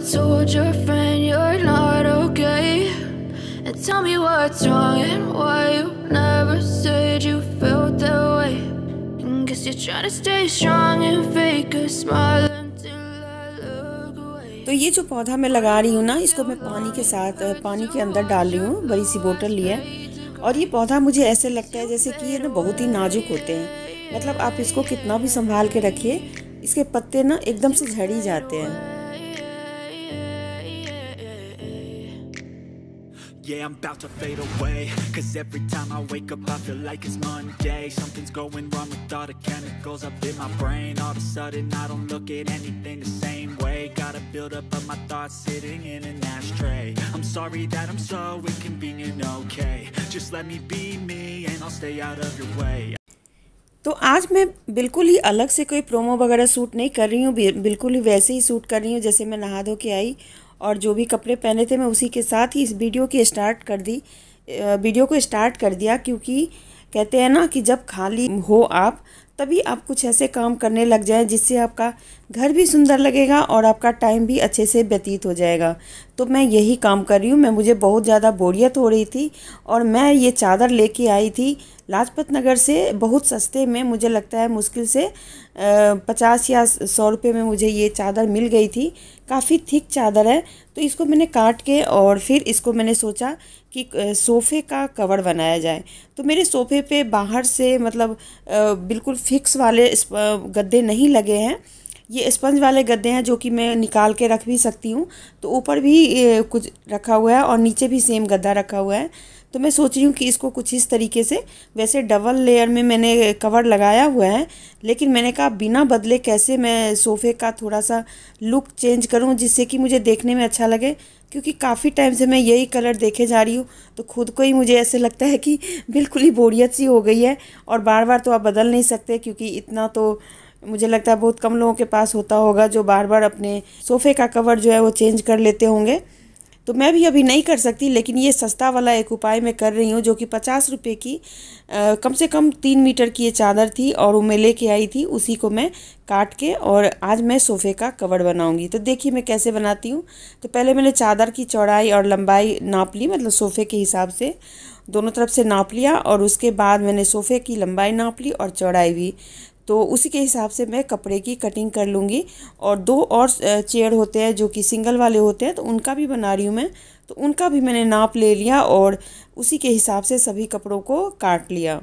told your friend you're not okay? And tell me what's wrong and why you never said you felt that way. And guess you're trying to stay strong and fake a smile until I look away. तो ये जो पौधा मैं लगा रही हूँ ना, इसको मैं पानी के साथ पानी के अंदर डाल रही हूँ। बड़ी सी बोतल ली है और ये पौधा मुझे ऐसे लगता है जैसे कि ये ना बहुत ही नाजुक होते हैं। मतलब आप इसको कितना भी संभाल के रखिए, इसके पत्ते ना एकदम से झड़ ही जाते हैं। Yeah, I'm about to fade away, 'cause every time I wake up I feel like it's Monday. Something's going wrong with all the chemicals up in my brain. All of a sudden I don't look at anything the same way. Gotta build up of my thoughts sitting in an ashtray. I'm sorry that I'm so inconvenient, okay? Just let me be me and I'll stay out of your way. तो आज मैं बिल्कुल ही अलग से कोई promo वगैरह shoot नहीं कर रही हूँ, बिल्कुल ही वैसे ही शूट कर रही हूँ जैसे मैं नहा धो के आई और जो भी कपड़े पहने थे मैं उसी के साथ ही इस वीडियो को स्टार्ट कर दिया। क्योंकि कहते हैं ना कि जब खाली हो आप तभी आप कुछ ऐसे काम करने लग जाएं जिससे आपका घर भी सुंदर लगेगा और आपका टाइम भी अच्छे से व्यतीत हो जाएगा। तो मैं यही काम कर रही हूँ। मुझे बहुत ज़्यादा बोरियत हो रही थी और मैं ये चादर लेके आई थी लाजपत नगर से, बहुत सस्ते में, मुझे लगता है मुश्किल से 50 या 100 रुपये में मुझे ये चादर मिल गई थी। काफ़ी थिक चादर है। तो इसको मैंने काट के और फिर इसको मैंने सोचा कि सोफ़े का कवर बनाया जाए। तो मेरे सोफ़े पे बाहर से मतलब बिल्कुल फिक्स वाले गद्दे नहीं लगे हैं, ये स्पंज वाले गद्दे हैं जो कि मैं निकाल के रख भी सकती हूँ। तो ऊपर भी कुछ रखा हुआ है और नीचे भी सेम गद्दा रखा हुआ है। तो मैं सोच रही हूँ कि इसको कुछ इस तरीके से, वैसे डबल लेयर में मैंने कवर लगाया हुआ है, लेकिन मैंने कहा बिना बदले कैसे मैं सोफ़े का थोड़ा सा लुक चेंज करूँ जिससे कि मुझे देखने में अच्छा लगे। क्योंकि काफ़ी टाइम से मैं यही कलर देखे जा रही हूँ तो खुद को ही मुझे ऐसे लगता है कि बिल्कुल ही बोरियत सी हो गई है। और बार बार तो आप बदल नहीं सकते, क्योंकि इतना तो मुझे लगता है बहुत कम लोगों के पास होता होगा जो बार बार अपने सोफ़े का कवर जो है वो चेंज कर लेते होंगे। तो मैं भी अभी नहीं कर सकती, लेकिन ये सस्ता वाला एक उपाय मैं कर रही हूँ जो कि 50 रुपये की कम से कम 3 मीटर की ये चादर थी और वो मैं लेके आई थी। उसी को मैं काट के और आज मैं सोफ़े का कवर बनाऊंगी। तो देखिए मैं कैसे बनाती हूँ। तो पहले मैंने चादर की चौड़ाई और लंबाई नाप ली, मतलब सोफ़े के हिसाब से दोनों तरफ से नाप लिया और उसके बाद मैंने सोफ़े की लंबाई नाप ली और चौड़ाई भी। तो उसी के हिसाब से मैं कपड़े की कटिंग कर लूँगी। और 2 और चेयर होते हैं जो कि सिंगल वाले होते हैं, तो उनका भी बना रही हूँ मैं। तो उनका भी मैंने नाप ले लिया और उसी के हिसाब से सभी कपड़ों को काट लिया।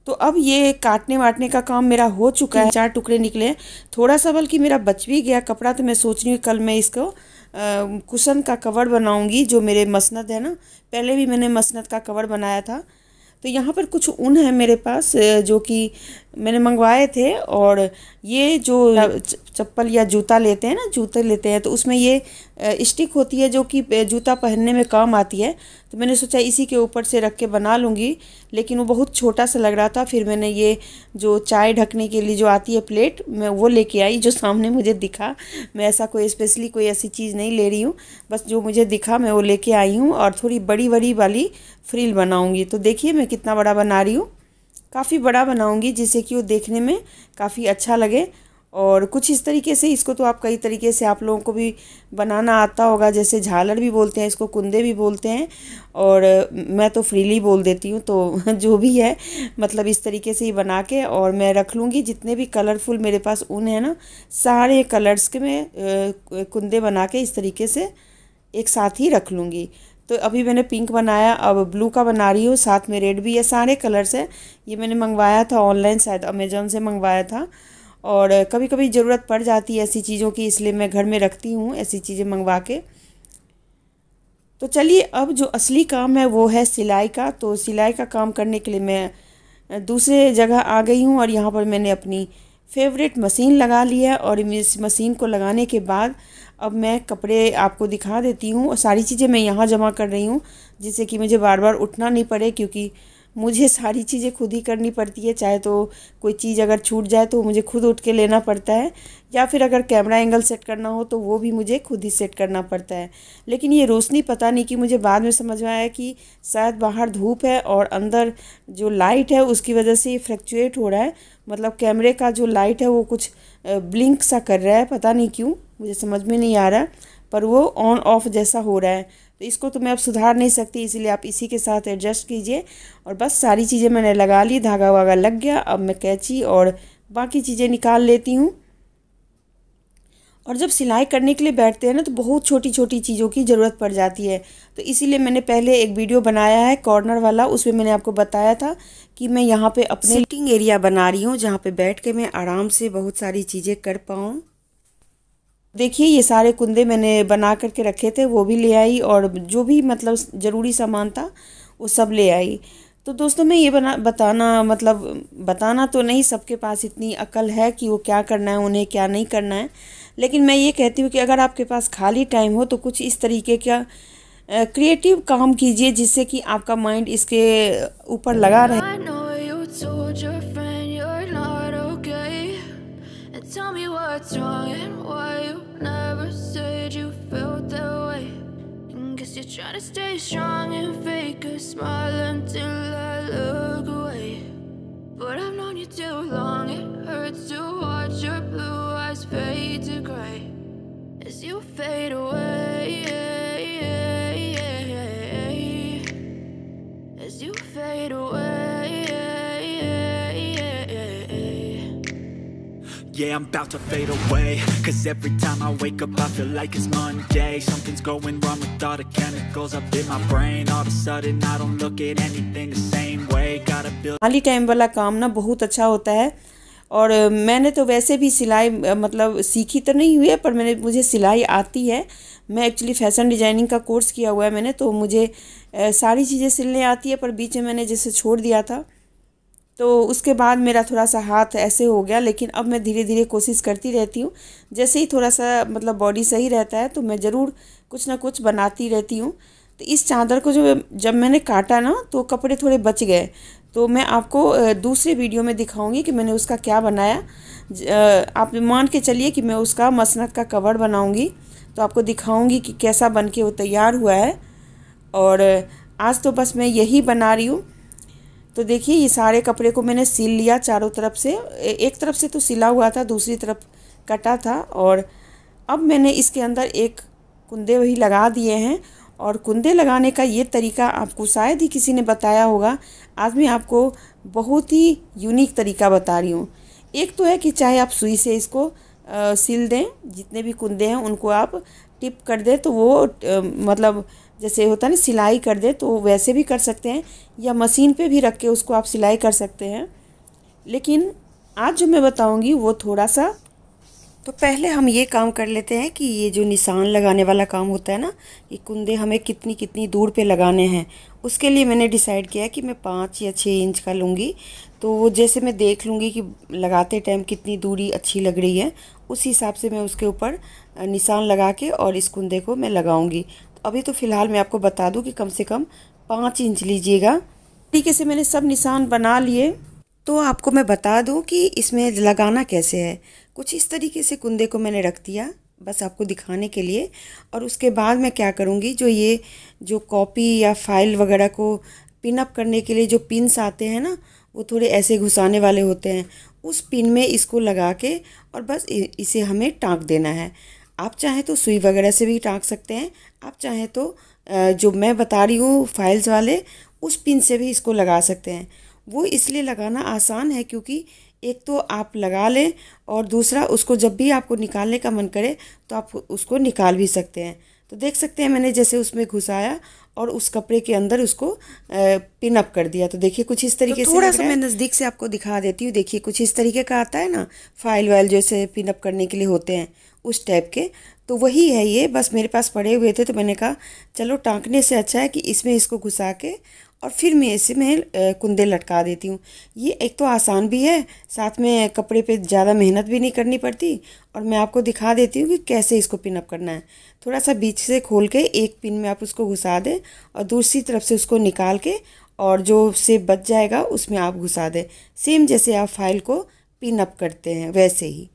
तो अब ये काटने वाटने का काम मेरा हो चुका है। 4 टुकड़े निकले, थोड़ा सा बल्कि मेरा बच भी गया कपड़ा। तो मैं सोच रही हूँ कल मैं इसको कुशन का कवर बनाऊँगी, जो मेरे मसनद है ना, पहले भी मैंने मसनद का कवर बनाया था। तो यहाँ पर कुछ ऊन है मेरे पास जो कि मैंने मंगवाए थे। और ये जो चप्पल या जूता लेते हैं ना, जूते लेते हैं तो उसमें ये स्टिक होती है जो कि जूता पहनने में काम आती है। तो मैंने सोचा इसी के ऊपर से रख के बना लूँगी, लेकिन वो बहुत छोटा सा लग रहा था। फिर मैंने ये जो चाय ढकने के लिए जो आती है प्लेट, मैं वो लेके आई जो सामने मुझे दिखा। मैं ऐसा कोई स्पेशली कोई ऐसी चीज़ नहीं ले रही हूँ, बस जो मुझे दिखा मैं वो लेके आई हूँ। और थोड़ी बड़ी बड़ी वाली फ्रिल बनाऊँगी। तो देखिए मैं कितना बड़ा बना रही हूँ, काफ़ी बड़ा बनाऊँगी जिससे कि वो देखने में काफ़ी अच्छा लगे। और कुछ इस तरीके से इसको तो आप कई तरीके से आप लोगों को भी बनाना आता होगा, जैसे झालर भी बोलते हैं इसको, कुंदे भी बोलते हैं, और मैं तो फ्रीली बोल देती हूँ। तो जो भी है मतलब इस तरीके से ही बना के और मैं रख लूँगी। जितने भी कलरफुल मेरे पास ऊन है ना, सारे कलर्स के मैं कुंदे बना के इस तरीके से एक साथ ही रख लूँगी। तो अभी मैंने पिंक बनाया, अब ब्लू का बना रही हूँ, साथ में रेड भी है। सारे कलर्स हैं। ये मैंने मंगवाया था ऑनलाइन, शायद अमेज़ॉन से मंगवाया था। और कभी कभी ज़रूरत पड़ जाती है ऐसी चीज़ों की, इसलिए मैं घर में रखती हूँ ऐसी चीज़ें मंगवा के। तो चलिए अब जो असली काम है वो है सिलाई का। तो सिलाई का काम करने के लिए मैं दूसरे जगह आ गई हूँ और यहाँ पर मैंने अपनी फेवरेट मशीन लगा ली है। और इस मशीन को लगाने के बाद अब मैं कपड़े आपको दिखा देती हूँ। और सारी चीज़ें मैं यहाँ जमा कर रही हूँ जिससे कि मुझे बार बार उठना नहीं पड़े, क्योंकि मुझे सारी चीज़ें खुद ही करनी पड़ती है। चाहे तो कोई चीज़ अगर छूट जाए तो मुझे खुद उठ के लेना पड़ता है, या फिर अगर कैमरा एंगल सेट करना हो तो वो भी मुझे खुद ही सेट करना पड़ता है। लेकिन ये रोशनी पता नहीं कि मुझे बाद में समझ में आया कि शायद बाहर धूप है और अंदर जो लाइट है उसकी वजह से ये फ्लक्चुएट हो रहा है। मतलब कैमरे का जो लाइट है वो कुछ ब्लिंक सा कर रहा है, पता नहीं क्यों, मुझे समझ में नहीं आ रहा, पर वो ऑन ऑफ जैसा हो रहा है। तो इसको तो मैं अब सुधार नहीं सकती, इसीलिए आप इसी के साथ एडजस्ट कीजिए। और बस सारी चीज़ें मैंने लगा ली, धागा वागा लग गया। अब मैं कैंची और बाकी चीज़ें निकाल लेती हूँ। और जब सिलाई करने के लिए बैठते हैं ना तो बहुत छोटी छोटी चीज़ों की ज़रूरत पड़ जाती है। तो इसीलिए मैंने पहले एक वीडियो बनाया है कॉर्नर वाला, उसमें मैंने आपको बताया था कि मैं यहाँ पे अपने सिटिंग एरिया बना रही हूँ, जहाँ पे बैठ के मैं आराम से बहुत सारी चीज़ें कर पाऊँ। देखिए ये सारे कुंदे मैंने बना करके रखे थे, वो भी ले आई, और जो भी मतलब ज़रूरी सामान था वो सब ले आई। तो दोस्तों मैं ये बताना तो नहीं, सबके पास इतनी अक्ल है कि वो क्या करना है, उन्हें क्या नहीं करना है। लेकिन मैं ये कहती हूँ कि अगर आपके पास खाली टाइम हो तो कुछ इस तरीके का क्रिएटिव काम कीजिए, जिससे कि आपका माइंड इसके ऊपर लगा रहे। I know you told your friend you're not okay, and tell me what's wrong and why you never said you felt that way. And guess you're trying to stay strong and fake a smile until I look away. But I've known you too long, it hurts to watch your blue eyes fade to gray as you fade away, as you fade away. Yeah, I'm about to fade away, 'cause every time I wake up I feel like it's Monday. Something's going wrong with all the chemicals up in my brain. All of a sudden I don't look at anything the same way. Gotta build खाली time वाला काम ना बहुत अच्छा होता है। और मैंने तो वैसे भी सिलाई मतलब सीखी तो नहीं हुई है, पर मुझे सिलाई आती है। मैं एक्चुअली फ़ैशन डिज़ाइनिंग का कोर्स किया हुआ है मैंने, तो मुझे सारी चीज़ें सिलने आती है। पर बीच में मैंने जैसे छोड़ दिया था, तो उसके बाद मेरा थोड़ा सा हाथ ऐसे हो गया। लेकिन अब मैं धीरे धीरे कोशिश करती रहती हूँ, जैसे ही थोड़ा सा मतलब बॉडी सही रहता है तो मैं ज़रूर कुछ ना कुछ बनाती रहती हूँ। तो इस चादर को जब मैंने काटा ना तो कपड़े थोड़े बच गए, तो मैं आपको दूसरे वीडियो में दिखाऊंगी कि मैंने उसका क्या बनाया। आप मान के चलिए कि मैं उसका मसनद का कवर बनाऊंगी, तो आपको दिखाऊंगी कि कैसा बन के वो तैयार हुआ है। और आज तो बस मैं यही बना रही हूँ। तो देखिए ये सारे कपड़े को मैंने सिल लिया चारों तरफ से। एक तरफ से तो सिला हुआ था, दूसरी तरफ कटा था। और अब मैंने इसके अंदर एक कुंदे वही लगा दिए हैं। और कुंदे लगाने का ये तरीका आपको शायद ही किसी ने बताया होगा। आज मैं आपको बहुत ही यूनिक तरीका बता रही हूँ। एक तो है कि चाहे आप सुई से इसको सिल दें, जितने भी कुंदे हैं उनको आप टिप कर दें, तो वो मतलब जैसे होता है ना सिलाई कर दे, तो वैसे भी कर सकते हैं, या मशीन पे भी रख के उसको आप सिलाई कर सकते हैं। लेकिन आज जो मैं बताऊंगी वो थोड़ा सा, तो पहले हम ये काम कर लेते हैं कि ये जो निशान लगाने वाला काम होता है ना, ये कुंदे हमें कितनी कितनी दूर पे लगाने हैं। उसके लिए मैंने डिसाइड किया कि मैं 5 या 6 इंच का लूँगी। तो वो जैसे मैं देख लूँगी कि लगाते टाइम कितनी दूरी अच्छी लग रही है, उस हिसाब से मैं उसके ऊपर निशान लगा के और इस कुंदे को मैं लगाऊंगी। तो अभी तो फ़िलहाल मैं आपको बता दूं कि कम से कम 5 इंच लीजिएगा। तरीके से मैंने सब निशान बना लिए। तो आपको मैं बता दूं कि इसमें लगाना कैसे है। कुछ इस तरीके से कुंदे को मैंने रख दिया, बस आपको दिखाने के लिए। और उसके बाद मैं क्या करूँगी, जो कॉपी या फाइल वगैरह को पिन अप करने के लिए जो पिन्स आते हैं ना, वो थोड़े ऐसे घुसाने वाले होते हैं, उस पिन में इसको लगा के और बस इसे हमें टाँक देना है। आप चाहें तो सुई वगैरह से भी टाँक सकते हैं, आप चाहें तो जो मैं बता रही हूँ फाइल्स वाले, उस पिन से भी इसको लगा सकते हैं। वो इसलिए लगाना आसान है क्योंकि एक तो आप लगा लें, और दूसरा उसको जब भी आपको निकालने का मन करे तो आप उसको निकाल भी सकते हैं। तो देख सकते हैं मैंने जैसे उसमें घुसाया और उस कपड़े के अंदर उसको पिन अप कर दिया। तो देखिए कुछ इस तरीके से थोड़ा सा मैं नज़दीक से आपको दिखा देती हूँ। देखिए कुछ इस तरीके का आता है ना, फाइल वाइल जैसे पिन अप करने के लिए होते हैं उस टाइप के, तो वही है ये। बस मेरे पास पड़े हुए थे तो मैंने कहा चलो टाँकने से अच्छा है कि इसमें इसको घुसा के और फिर मैं इसमें कुंदे लटका देती हूँ। ये एक तो आसान भी है, साथ में कपड़े पे ज़्यादा मेहनत भी नहीं करनी पड़ती। और मैं आपको दिखा देती हूँ कि कैसे इसको पिन अप करना है। थोड़ा सा बीच से खोल के एक पिन में आप उसको घुसा दें और दूसरी तरफ से उसको निकाल के और जो शेप बच जाएगा उसमें आप घुसा दें, सेम जैसे आप फाइल को पिन अप करते हैं वैसे ही।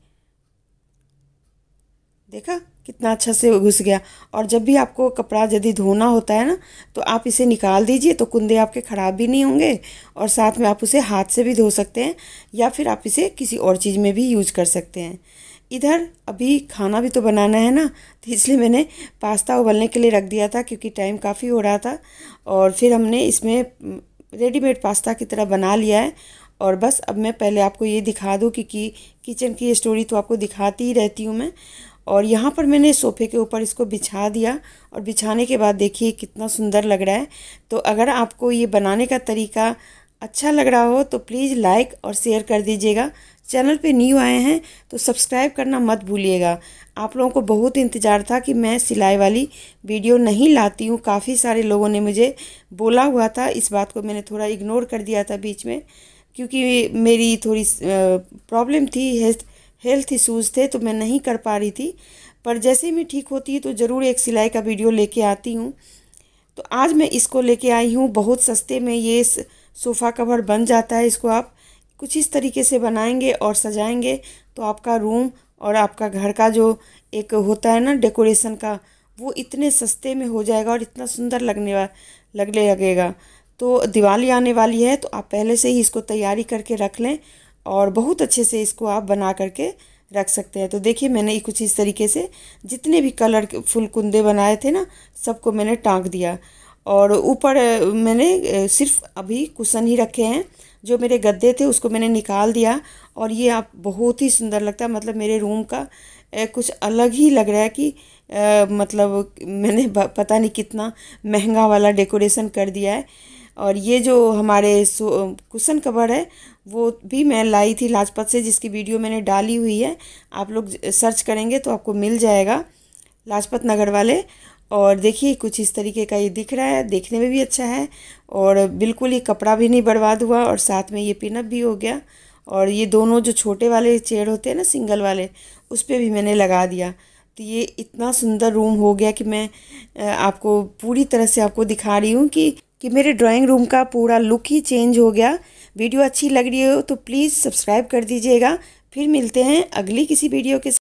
देखा कितना अच्छा से घुस गया। और जब भी आपको कपड़ा यदि धोना होता है ना, तो आप इसे निकाल दीजिए, तो कुंदे आपके ख़राब भी नहीं होंगे, और साथ में आप उसे हाथ से भी धो सकते हैं, या फिर आप इसे किसी और चीज़ में भी यूज कर सकते हैं। इधर अभी खाना भी तो बनाना है ना, तो इसलिए मैंने पास्ता उबलने के लिए रख दिया था, क्योंकि टाइम काफ़ी हो रहा था। और फिर हमने इसमें रेडीमेड पास्ता की तरह बना लिया है। और बस अब मैं पहले आपको ये दिखा दूँ, क्योंकि किचन की स्टोरी तो आपको दिखाती ही रहती हूँ मैं। और यहाँ पर मैंने सोफ़े के ऊपर इसको बिछा दिया, और बिछाने के बाद देखिए कितना सुंदर लग रहा है। तो अगर आपको ये बनाने का तरीका अच्छा लग रहा हो तो प्लीज़ लाइक और शेयर कर दीजिएगा। चैनल पे न्यू आए हैं तो सब्सक्राइब करना मत भूलिएगा। आप लोगों को बहुत इंतज़ार था कि मैं सिलाई वाली वीडियो नहीं लाती हूँ, काफ़ी सारे लोगों ने मुझे बोला हुआ था। इस बात को मैंने थोड़ा इग्नोर कर दिया था बीच में, क्योंकि मेरी थोड़ी प्रॉब्लम थी, हेल्थ इश्यूज़ थे, तो मैं नहीं कर पा रही थी। पर जैसे ही मैं ठीक होती है तो ज़रूर एक सिलाई का वीडियो लेके आती हूँ। तो आज मैं इसको लेके आई हूँ, बहुत सस्ते में ये सोफ़ा कवर बन जाता है। इसको आप कुछ इस तरीके से बनाएंगे और सजाएंगे तो आपका रूम और आपका घर का जो एक होता है ना डेकोरेशन का, वो इतने सस्ते में हो जाएगा और इतना सुंदर लगने लगेगा। तो दिवाली आने वाली है, तो आप पहले से ही इसको तैयारी करके रख लें, और बहुत अच्छे से इसको आप बना करके रख सकते हैं। तो देखिए मैंने कुछ इस तरीके से जितने भी कलरफुल कुंदे बनाए थे ना, सबको मैंने टाँक दिया। और ऊपर मैंने सिर्फ अभी कुशन ही रखे हैं, जो मेरे गद्दे थे उसको मैंने निकाल दिया। और ये आप बहुत ही सुंदर लगता है, मतलब मेरे रूम का कुछ अलग ही लग रहा है कि मतलब मैंने पता नहीं कितना महंगा वाला डेकोरेशन कर दिया है। और ये जो हमारे कुशन कवर है, वो भी मैं लाई थी लाजपत से, जिसकी वीडियो मैंने डाली हुई है। आप लोग सर्च करेंगे तो आपको मिल जाएगा, लाजपत नगर वाले। और देखिए कुछ इस तरीके का ये दिख रहा है, देखने में भी अच्छा है, और बिल्कुल ही कपड़ा भी नहीं बर्बाद हुआ, और साथ में ये पिनअप भी हो गया। और ये दोनों जो छोटे वाले चेयर होते हैं ना, सिंगल वाले, उस पर भी मैंने लगा दिया। तो ये इतना सुंदर रूम हो गया कि मैं आपको पूरी तरह से आपको दिखा रही हूँ कि मेरे ड्राइंग रूम का पूरा लुक ही चेंज हो गया। वीडियो अच्छी लग रही हो तो प्लीज़ सब्सक्राइब कर दीजिएगा। फिर मिलते हैं अगली किसी वीडियो के